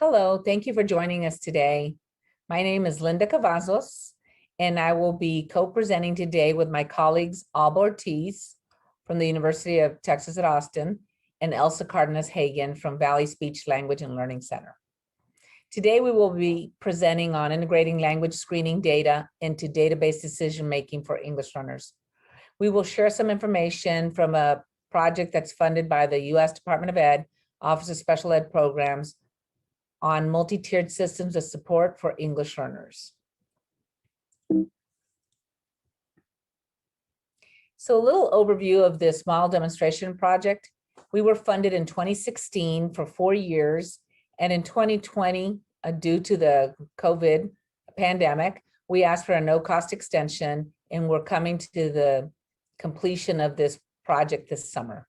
Hello, thank you for joining us today. My name is Linda Cavazos, and I will be co-presenting today with my colleagues Alba Ortiz from the University of Texas at Austin and Elsa Cardenas Hagen from Valley Speech Language and Learning Center. Today, we will be presenting on integrating language screening data into database decision-making for English learners. We will share some information from a project that's funded by the U.S. Department of Ed, Office of Special Ed Programs, on multi-tiered systems of support for English learners. So a little overview of this model demonstration project. We were funded in 2016 for 4 years, and in 2020, due to the COVID pandemic, we asked for a no-cost extension, and we're coming to the completion of this project this summer.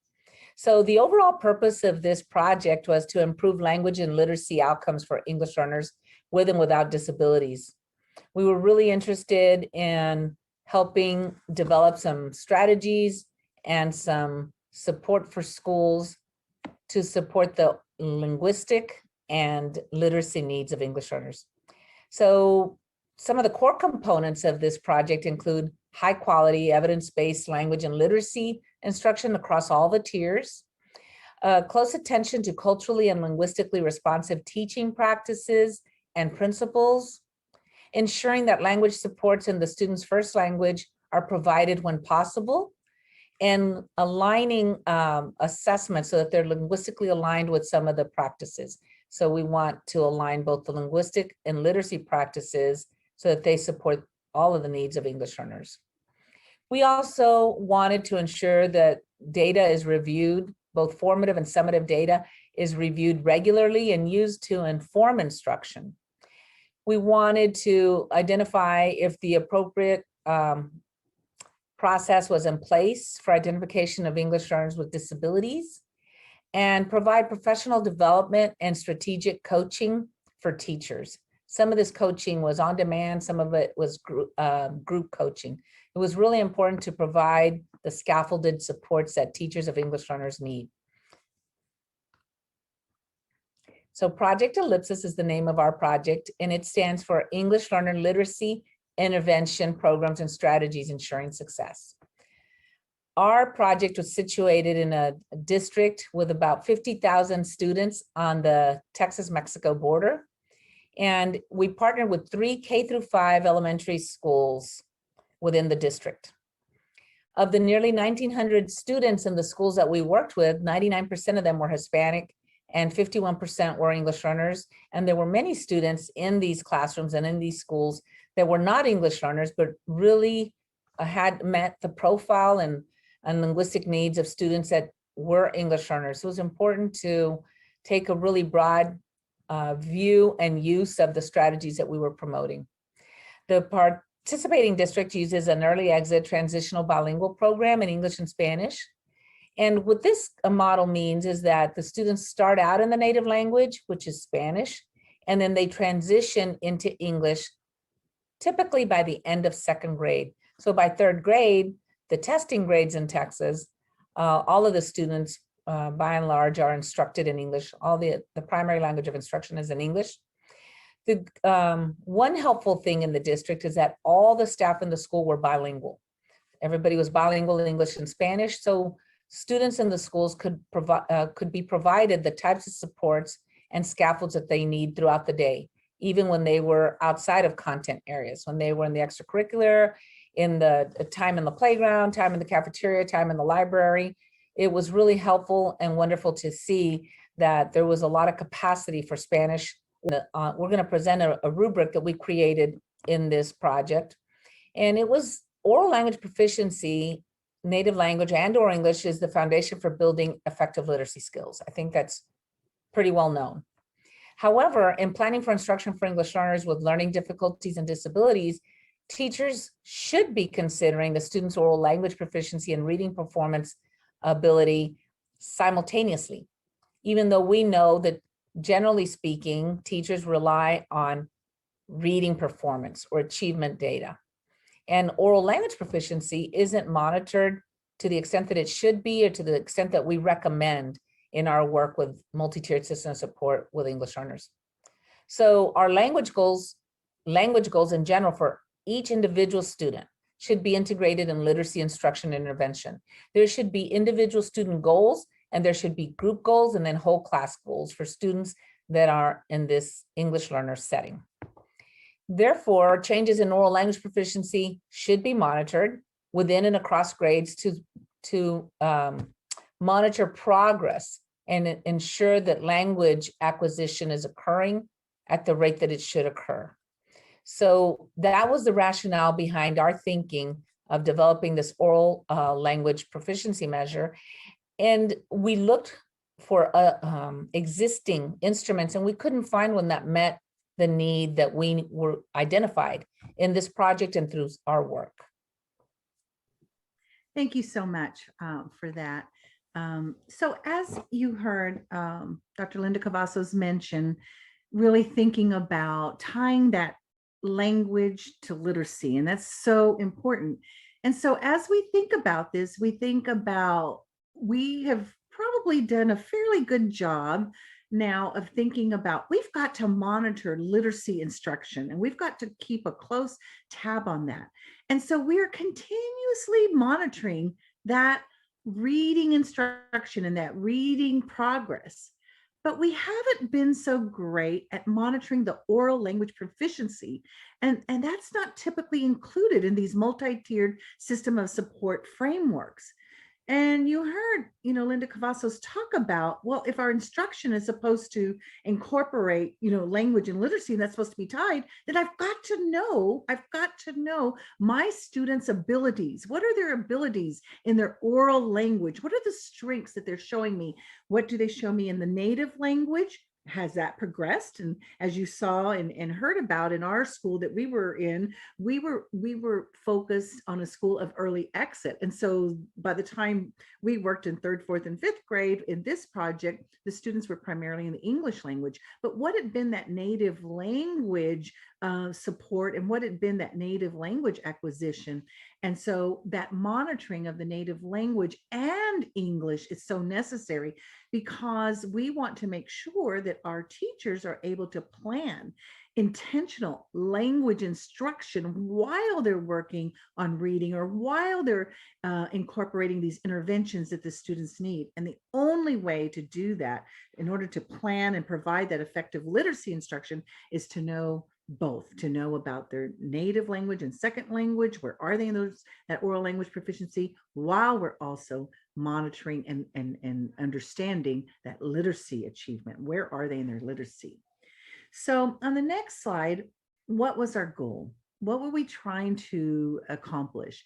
So the overall purpose of this project was to improve language and literacy outcomes for English learners with and without disabilities. We were really interested in helping develop some strategies and some support for schools to support the linguistic and literacy needs of English learners. So some of the core components of this project include high quality, evidence-based language and literacy instruction across all the tiers, close attention to culturally and linguistically responsive teaching practices and principles, ensuring that language supports in the student's first language are provided when possible, and aligning assessments so that they're linguistically aligned with some of the practices. So we want to align both the linguistic and literacy practices so that they support all of the needs of English learners. We also wanted to ensure that data is reviewed, both formative and summative data is reviewed regularly and used to inform instruction. We wanted to identify if the appropriate process was in place for identification of English learners with disabilities, and provide professional development and strategic coaching for teachers. Some of this coaching was on demand, some of it was group coaching. It was really important to provide the scaffolded supports that teachers of English learners need. So Project ELLIPSES is the name of our project, and it stands for English Learner Literacy Intervention Programs and Strategies Ensuring Success. Our project was situated in a district with about 50,000 students on the Texas-Mexico border. And we partnered with 3 K-5 elementary schools within the district. Of the nearly 1,900 students in the schools that we worked with, 99% of them were Hispanic and 51% were English learners. And there were many students in these classrooms and in these schools that were not English learners, but really had met the profile and linguistic needs of students that were English learners. So it was important to take a really broad view and use of the strategies that we were promoting. The participating district uses an early exit transitional bilingual program in English and Spanish. And what this model means is that the students start out in the native language, which is Spanish, and then they transition into English, typically by the end of 2nd grade. So by 3rd grade, the testing grades in Texas, all of the students by and large are instructed in English. All the primary language of instruction is in English. The one helpful thing in the district is that all the staff in the school were bilingual. Everybody was bilingual in English and Spanish, so students in the schools could be provided the types of supports and scaffolds that they need throughout the day, even when they were outside of content areas, when they were in the extracurricular, in the time in the playground, time in the cafeteria, time in the library. It was really helpful and wonderful to see that there was a lot of capacity for Spanish. We're going to present a rubric that we created in this project. And it was oral language proficiency, native language and or English is the foundation for building effective literacy skills. I think that's pretty well known. However, in planning for instruction for English learners with learning difficulties and disabilities, teachers should be considering the student's oral language proficiency and reading performance ability simultaneously, even though we know that generally speaking, teachers rely on reading performance or achievement data. And oral language proficiency isn't monitored to the extent that it should be or to the extent that we recommend in our work with multi-tiered system support with English learners. So our language goals in general for each individual student should be integrated in literacy instruction intervention. There should be individual student goals, and there should be group goals, and then whole class goals for students that are in this English learner setting. Therefore, changes in oral language proficiency should be monitored within and across grades to monitor progress and ensure that language acquisition is occurring at the rate that it should occur. So that was the rationale behind our thinking of developing this oral language proficiency measure. And we looked for existing instruments, and we couldn't find one that met the need that we were identified in this project and through our work. Thank you so much for that. So as you heard Dr. Linda Cavazos mention, really thinking about tying that language to literacy, and that's so important. And so as we think about this, we have probably done a fairly good job now of thinking about, we've got to monitor literacy instruction, and we've got to keep a close tab on that. And so we're continuously monitoring that reading instruction and that reading progress. But we haven't been so great at monitoring the oral language proficiency. And that's not typically included in these multi-tiered system of support frameworks. And you heard, Linda Cavazos talk about, well, if our instruction is supposed to incorporate, language and literacy, and that's supposed to be tied, then I've got to know my students' abilities. What are their abilities in their oral language? What are the strengths that they're showing me? What do they show me in the native language? Has that progressed? And as you saw and heard about in our school that we were in, we were focused on a school of early exit. And so by the time we worked in 3rd, 4th, and 5th grade in this project, the students were primarily in the English language. But what had been that native language support, and what had been that native language acquisition? And so that monitoring of the native language and English is so necessary, because we want to make sure that our teachers are able to plan intentional language instruction while they're working on reading, or while they're incorporating these interventions that the students need. And the only way to do that, in order to plan and provide that effective literacy instruction, is to know both, to know about their native language and second language, where are they in that oral language proficiency, while we're also monitoring and understanding that literacy achievement. Where are they in their literacy? So on the next slide, what was our goal? What were we trying to accomplish?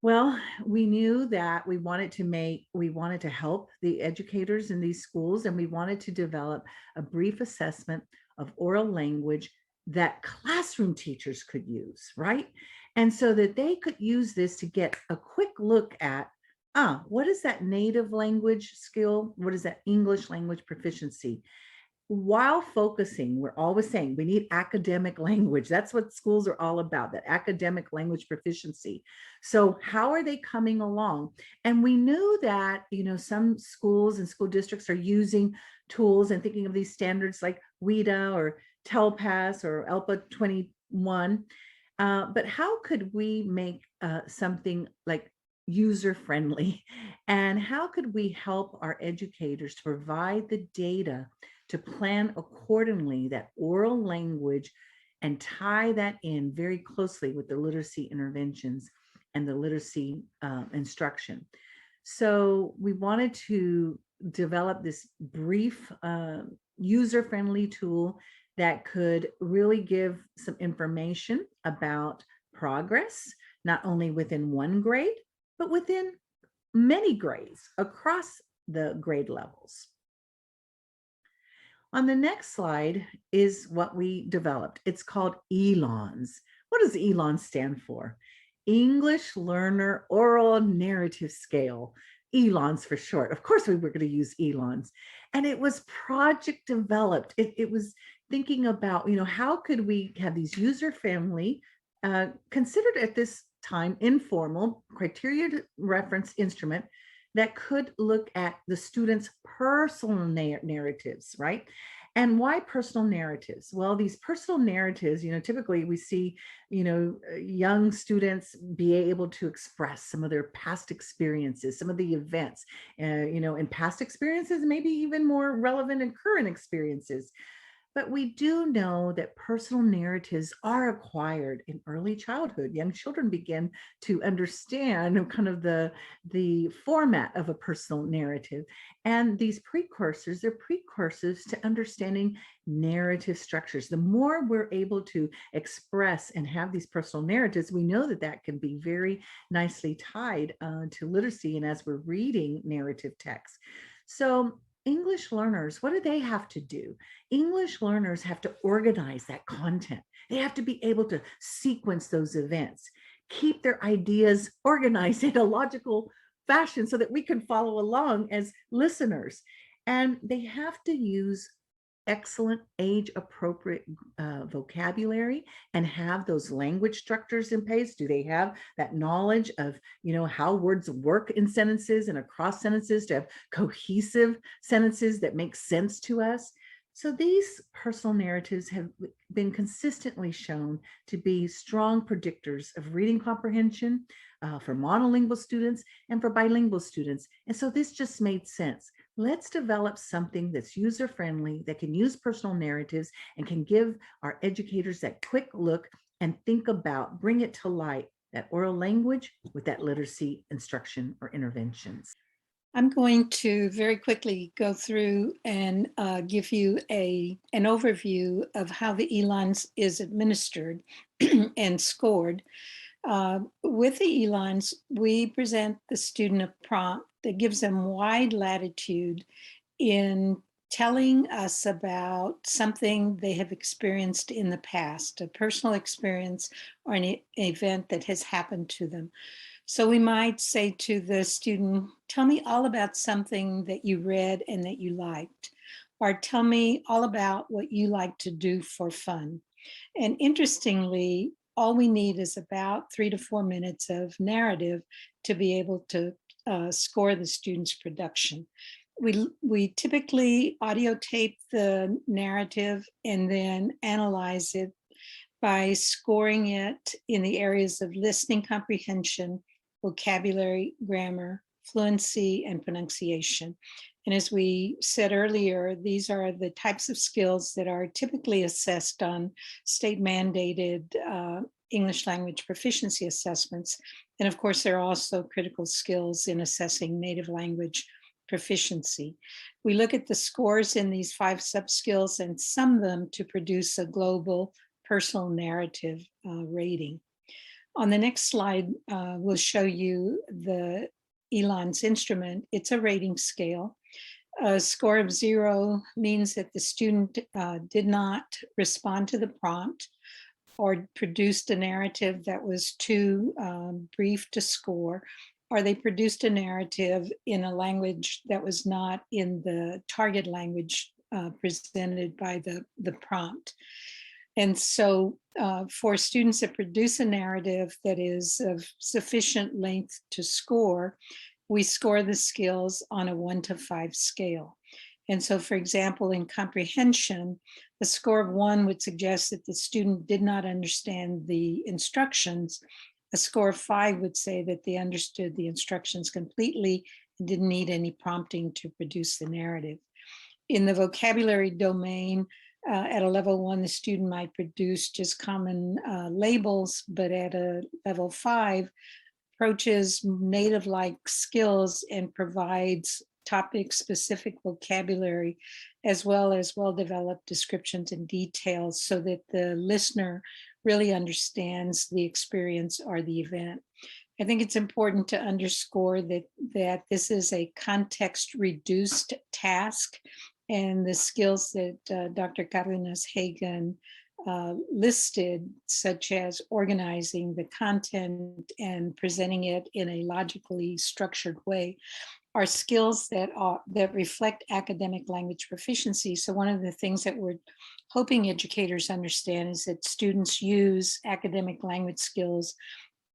Well, we knew that we wanted to help the educators in these schools, and we wanted to develop a brief assessment of oral language that classroom teachers could use, right? And so that they could use this to get a quick look at, what is that native language skill? What is that English language proficiency? While focusing, we're always saying we need academic language. That's what schools are all about, that academic language proficiency. So how are they coming along? And we knew that, some schools and school districts are using tools and thinking of these standards like WIDA or TELPAS or ELPA 21. But how could we make something like user-friendly? And how could we help our educators to provide the data to plan accordingly that oral language, and tie that in very closely with the literacy interventions and the literacy instruction? So we wanted to develop this brief user-friendly tool that could really give some information about progress, not only within one grade, but within many grades across the grade levels. On the next slide is what we developed. It's called ELLIPSES. What does ELLIPSES stand for? English Learner Oral Narrative Scale. ELLIPSES for short. Of course, we were going to use ELLIPSES. And it was project developed. It was thinking about, how could we have these user-friendly, considered at this time informal, criteria reference instrument that could look at the students' personal narratives, right? And why personal narratives? Well, these personal narratives, typically we see, young students be able to express some of their past experiences, some of the events, and past experiences, maybe even more relevant and current experiences. But we do know that personal narratives are acquired in early childhood. Young children begin to understand kind of the format of a personal narrative. And these precursors, they're precursors to understanding narrative structures. The more we're able to express and have these personal narratives, we know that that can be very nicely tied to literacy and as we're reading narrative text. So English learners, what do they have to do? English learners have to organize that content. They have to be able to sequence those events, keep their ideas organized in a logical fashion so that we can follow along as listeners. And they have to use excellent age appropriate vocabulary and have those language structures in place. Do they have that knowledge of how words work in sentences and across sentences to have cohesive sentences that make sense to us? So these personal narratives have been consistently shown to be strong predictors of reading comprehension for monolingual students and for bilingual students. And so this just made sense. Let's develop something that's user-friendly, that can use personal narratives and can give our educators that quick look and think about, bring it to light, that oral language with that literacy instruction or interventions. I'm going to very quickly go through and give you an overview of how the ELLIPSES is administered and scored. With the ELLIPSES, we present the student a prompt that gives them wide latitude in telling us about something they have experienced in the past, a personal experience or an event that has happened to them. So we might say to the student, tell me all about something that you read and that you liked, or tell me all about what you like to do for fun. And interestingly, all we need is about 3 to 4 minutes of narrative to be able to score the student's production. We typically audio tape the narrative and then analyze it by scoring it in the areas of listening comprehension, vocabulary, grammar, fluency, and pronunciation. And as we said earlier, these are the types of skills that are typically assessed on state mandated English language proficiency assessments. And of course, there are also critical skills in assessing native language proficiency. We look at the scores in these 5 sub-skills and sum them to produce a global personal narrative rating. On the next slide, we'll show you the ELLIPSES instrument. It's a rating scale. A score of 0 means that the student did not respond to the prompt or produced a narrative that was too brief to score, or they produced a narrative in a language that was not in the target language presented by the prompt. And so for students that produce a narrative that is of sufficient length to score, we score the skills on a 1 to 5 scale. And so, for example, in comprehension, a score of 1 would suggest that the student did not understand the instructions. A score of 5 would say that they understood the instructions completely and didn't need any prompting to produce the narrative. In the vocabulary domain, at a level 1, the student might produce just common labels, but at a level 5, approaches native-like skills and provides topic-specific vocabulary, as well as well-developed descriptions and details so that the listener really understands the experience or the event. I think it's important to underscore that this is a context-reduced task, and the skills that Dr. Cardenas Hagen listed, such as organizing the content and presenting it in a logically structured way, are skills that reflect academic language proficiency. So one of the things that we're hoping educators understand is that students use academic language skills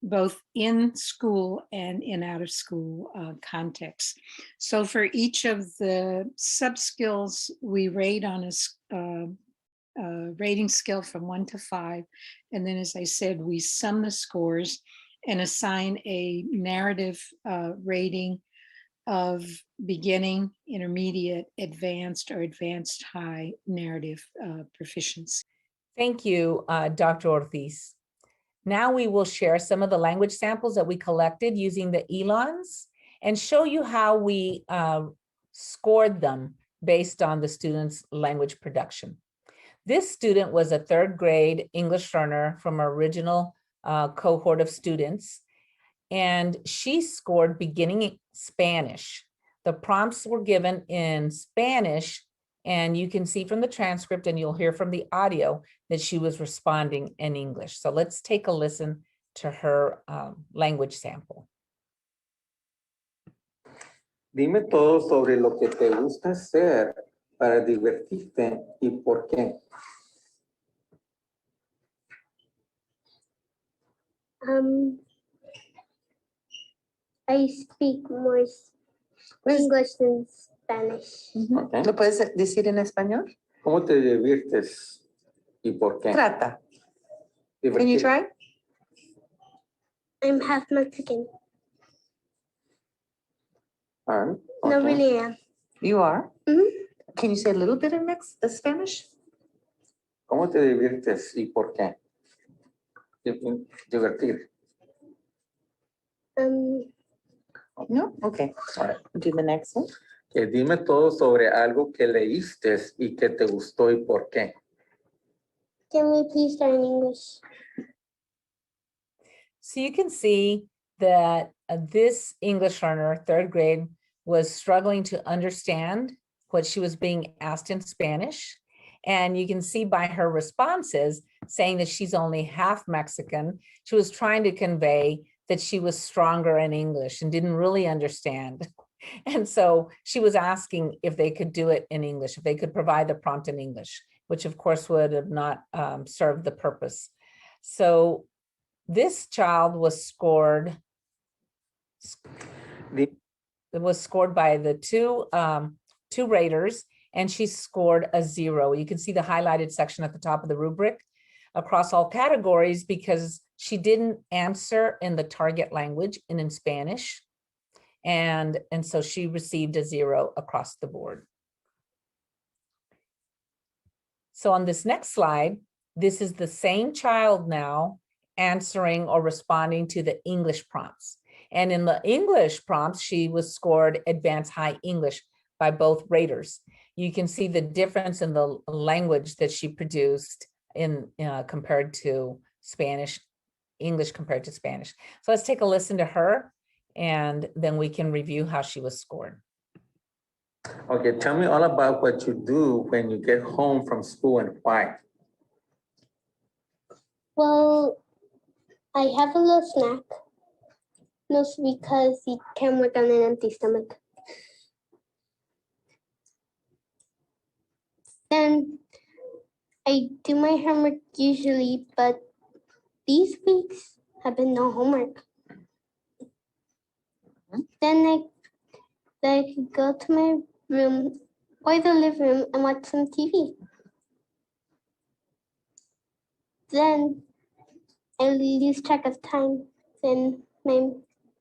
both in school and in out of school contexts. So for each of the sub-skills, we rate on a rating scale from 1 to 5. And then, as I said, we sum the scores and assign a narrative rating of beginning, intermediate, advanced, or advanced high narrative proficiency. Thank you, Dr. Ortiz. Now we will share some of the language samples that we collected using the ELLIPSES and show you how we scored them based on the student's language production. This student was a 3rd grade English learner from our original cohort of students, and she scored beginning Spanish. The prompts were given in Spanish, and you can see from the transcript and you'll hear from the audio that she was responding in English. So let's take a listen to her language sample. Dime todo sobre lo que te gusta hacer para divertirte y por qué. I speak more English than Spanish. Okay. ¿Lo puedes decir en español? ¿Cómo te diviertes y por qué? Trata. Can you try? I'm half Mexican. All right. No, Okay. really am. You are? Mhm. Can you say a little bit in Spanish? ¿Cómo te diviertes y por qué? Divertir. No? Okay. All right. Do the next one. Dime todo sobre algo que leíste y que te gustó y por qué. Can we please start in English? So you can see that this English learner, 3rd grade, was struggling to understand what she was being asked in Spanish. And you can see by her responses saying that she's only half Mexican. She was trying to convey that she was stronger in English and didn't really understand. And so she was asking if they could do it in English, if they could provide the prompt in English, which of course would have not served the purpose. So this child was scored by the two raters, and she scored a 0. You can see the highlighted section at the top of the rubric across all categories because she didn't answer in the target language and in Spanish. And so she received a 0 across the board. So on this next slide, this is the same child now answering or responding to the English prompts. And in the English prompts, she was scored advanced high English by both raters. You can see the difference in the language that she produced in compared to Spanish, English compared to Spanish. So let's take a listen to her, and then we can review how she was scored. Okay, tell me all about what you do when you get home from school and why. Well, I have a little snack. No, because you can work on an empty stomach. Then I do my homework usually, but these weeks have been no homework. Then I could go to my room or the living room and watch some TV. Then I lose track of time. Then my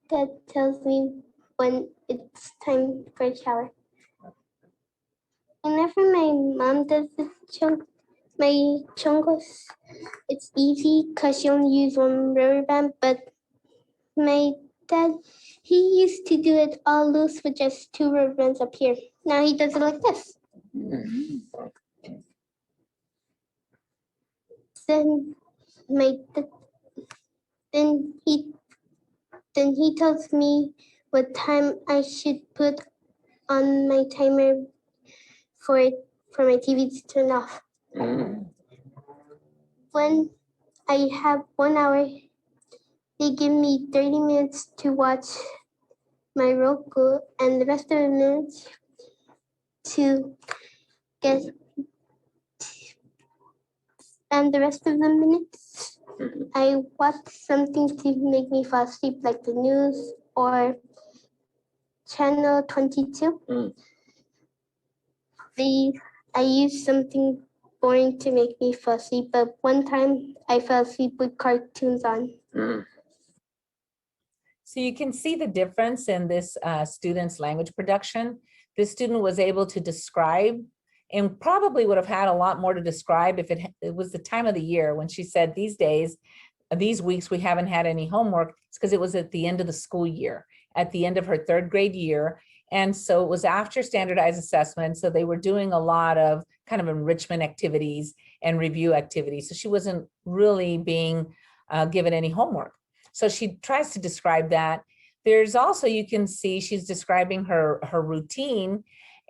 dad tells me when it's time for a shower. Whenever my mom does my chongos, it's easy because she only uses one rubber band, but my dad, he used to do it all loose with just 2 rubber bands up here. Now he does it like this. Then he tells me what time I should put on my timer for my TV to turn off. When I have 1 hour, they give me 30 minutes to watch my Roku and the rest of the minutes to get, and the rest of the minutes I watch something to make me fall asleep, like the news or channel 22. I use something boring to make me fall asleep, but one time I fell asleep with cartoons on. So you can see the difference in this student's language production. This student was able to describe and probably would have had a lot more to describe if it was the time of the year when she said these days, these weeks, we haven't had any homework. It's because it was at the end of the school year, at the end of her third grade year. And so it was after standardized assessment. So they were doing a lot of kind of enrichment activities and review activities. So she wasn't really being given any homework. So she tries to describe that. There's also, you can see she's describing her routine,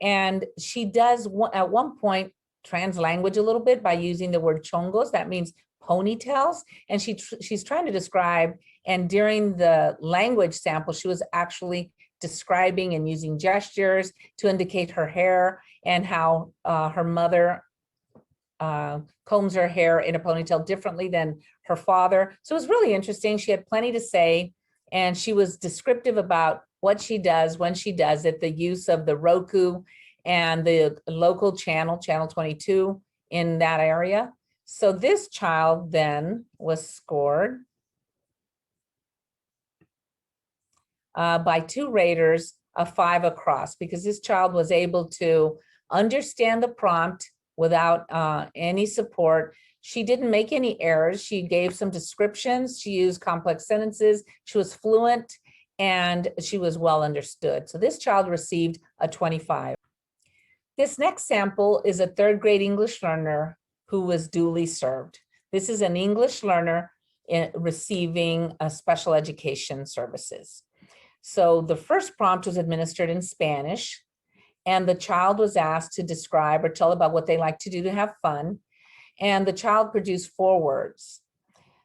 and she does at one point translanguage a little bit by using the word chongos. That means ponytails. And she's trying to describe, and during the language sample, she was actually describing and using gestures to indicate her hair and how her mother combs her hair in a ponytail differently than her father. So it was really interesting. She had plenty to say, and she was descriptive about what she does, when she does it, the use of the Roku and the local channel, channel 22 in that area. So this child then was scored by 2 raters of 5 across, because this child was able to understand the prompt without any support. She didn't make any errors. She gave some descriptions. She used complex sentences. She was fluent and she was well understood. So this child received a 25. This next sample is a 3rd grade English learner who was duly served. This is an English learner receiving special education services. So the first prompt was administered in Spanish, and the child was asked to describe or tell about what they like to do to have fun. And the child produced 4 words.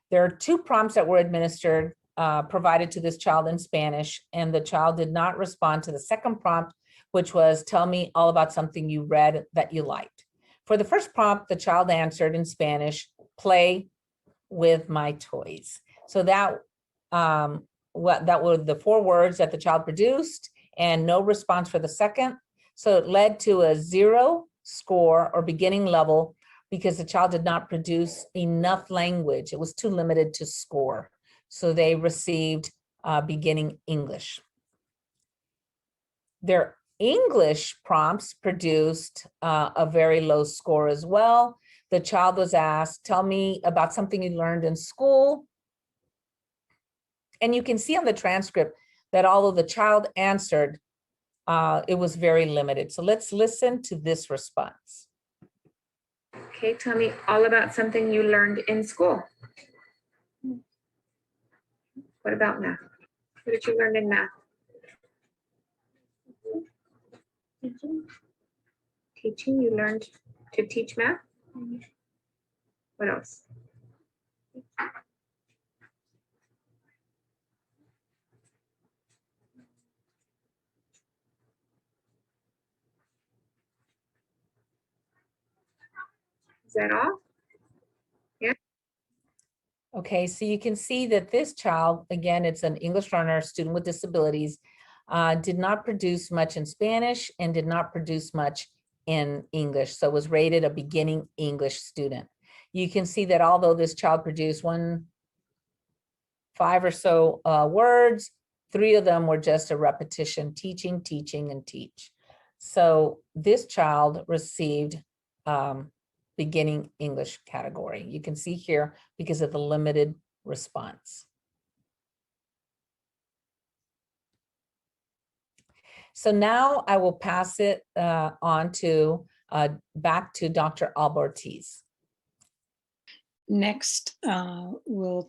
There are 2 prompts that were administered, provided to this child in Spanish, and the child did not respond to the second prompt, which was, tell me all about something you read that you liked. For the first prompt, the child answered in Spanish, play with my toys. So that were the 4 words that the child produced, and no response for the second. So it led to a 0 score or beginning level because the child did not produce enough language. It was too limited to score. So they received beginning English. Their English prompts produced a very low score as well. The child was asked, tell me about something you learned in school. And you can see on the transcript that although the child answered, it was very limited. So let's listen to this response. Okay, tell me all about something you learned in school. What about math? What did you learn in math? Teaching, you learned to teach math? What else? Is that all? Okay, so you can see that this child, again, it's an English learner, student with disabilities, did not produce much in Spanish and did not produce much in English. So was rated a beginning English student. You can see that although this child produced 5 or so words, 3 of them were just a repetition, teaching, teaching, and teach. So this child received beginning English category. You can see here because of the limited response. So now I will pass it on to back to Dr. Albertiz. Next, we'll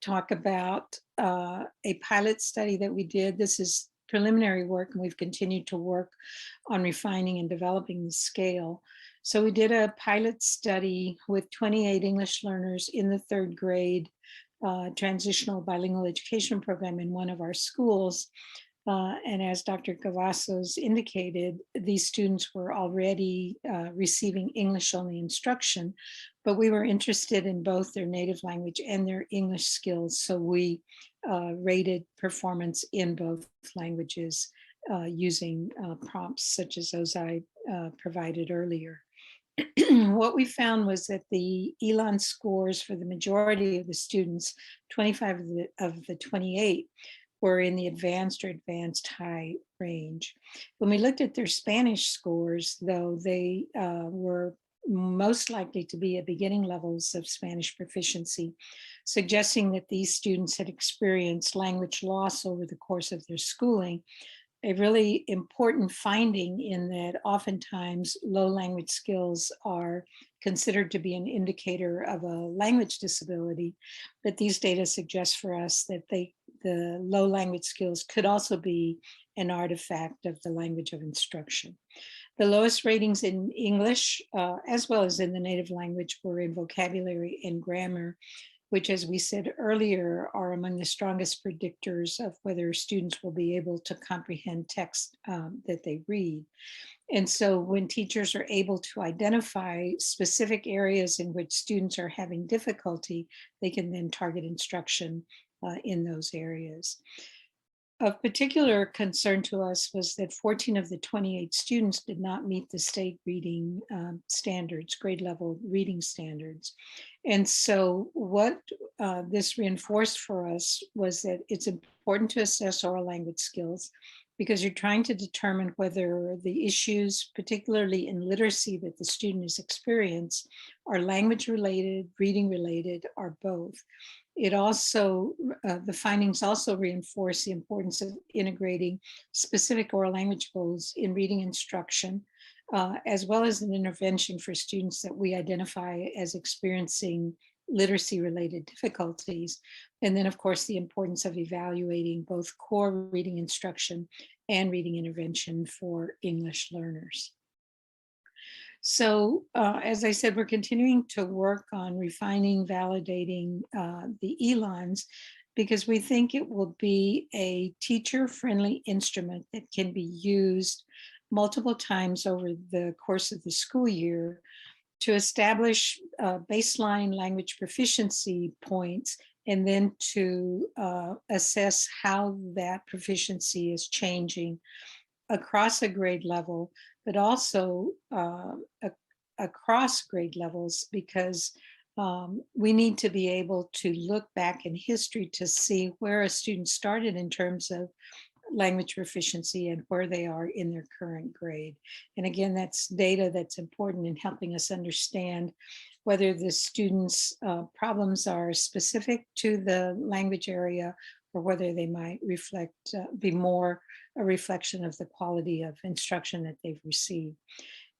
talk about a pilot study that we did. This is preliminary work, and we've continued to work on refining and developing the scale. So we did a pilot study with 28 English learners in the 3rd grade transitional bilingual education program in one of our schools. And as Dr. Cavazos indicated, these students were already receiving English-only instruction, but we were interested in both their native language and their English skills. So we rated performance in both languages using prompts such as those I provided earlier. What we found was that the ELAN scores for the majority of the students, 25 of the 28, were in the advanced or advanced high range. When we looked at their Spanish scores, though, they were most likely to be at beginning levels of Spanish proficiency, suggesting that these students had experienced language loss over the course of their schooling, a really important finding in that oftentimes low language skills are considered to be an indicator of a language disability, but these data suggest for us that the low language skills could also be an artifact of the language of instruction. The lowest ratings in English, as well as in the native language, were in vocabulary and grammar, which, as we said earlier, are among the strongest predictors of whether students will be able to comprehend text that they read. And so when teachers are able to identify specific areas in which students are having difficulty, they can then target instruction in those areas. Of particular concern to us was that 14 of the 28 students did not meet the state reading standards, grade level reading standards. And so what this reinforced for us was that it's important to assess oral language skills because you're trying to determine whether the issues, particularly in literacy that the student is experiencing, are language related, reading related, or both. It also, the findings also reinforce the importance of integrating specific oral language goals in reading instruction, as well as an intervention for students that we identify as experiencing literacy-related difficulties. And then, of course, the importance of evaluating both core reading instruction and reading intervention for English learners. So as I said, we're continuing to work on refining, validating the ELANs because we think it will be a teacher-friendly instrument that can be used multiple times over the course of the school year to establish baseline language proficiency points and then to assess how that proficiency is changing across a grade level, but also across grade levels, because we need to be able to look back in history to see where a student started in terms of language proficiency and where they are in their current grade. And again, that's data that's important in helping us understand whether the students' problems are specific to the language area or whether they might reflect, be more a reflection of the quality of instruction that they've received.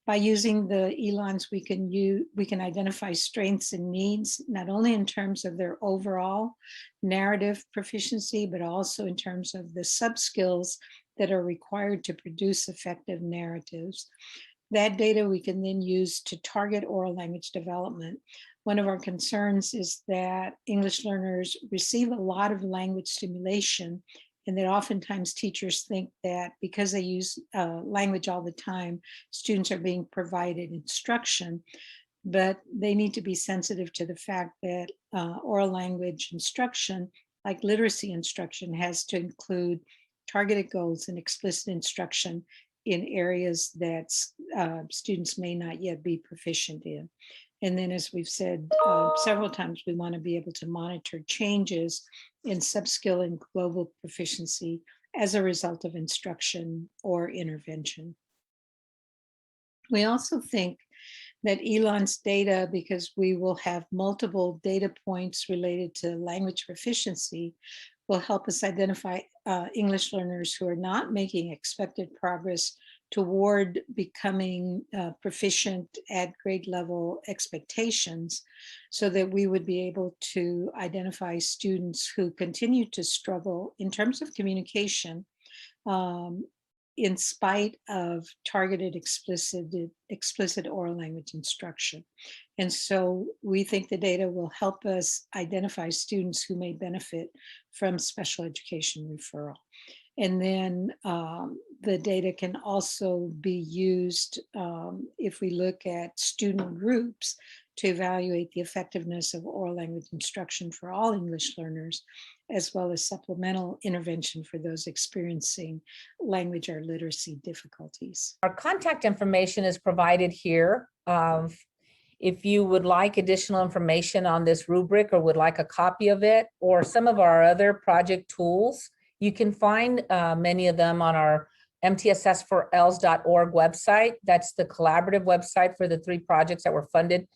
By using the ELANs, we can identify strengths and needs, not only in terms of their overall narrative proficiency, but also in terms of the sub-skills that are required to produce effective narratives. That data we can then use to target oral language development. One of our concerns is that English learners receive a lot of language stimulation, and that oftentimes teachers think that because they use language all the time, students are being provided instruction, but they need to be sensitive to the fact that oral language instruction, like literacy instruction, has to include targeted goals and explicit instruction in areas that students may not yet be proficient in. And then, as we've said several times, we want to be able to monitor changes in sub-skill and global proficiency as a result of instruction or intervention. We also think that ELAN's data, because we will have multiple data points related to language proficiency, will help us identify English learners who are not making expected progress toward becoming proficient at grade level expectations, so that we would be able to identify students who continue to struggle in terms of communication in spite of targeted explicit oral language instruction. And so we think the data will help us identify students who may benefit from special education referral. And then the data can also be used if we look at student groups to evaluate the effectiveness of oral language instruction for all English learners, as well as supplemental intervention for those experiencing language or literacy difficulties. Our contact information is provided here. If you would like additional information on this rubric or would like a copy of it or some of our other project tools, you can find many of them on our mtss4els.org website. That's the collaborative website for the 3 projects that were funded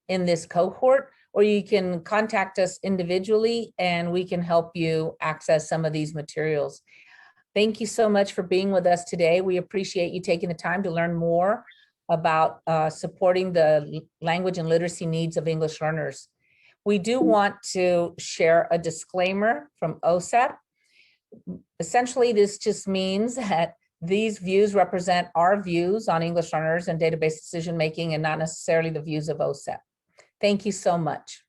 in this cohort, or you can contact us individually and we can help you access some of these materials. Thank you so much for being with us today. We appreciate you taking the time to learn more about supporting the language and literacy needs of English learners. We do want to share a disclaimer from OSEP. Essentially, this just means that these views represent our views on English learners and database decision-making and not necessarily the views of OSEP. Thank you so much.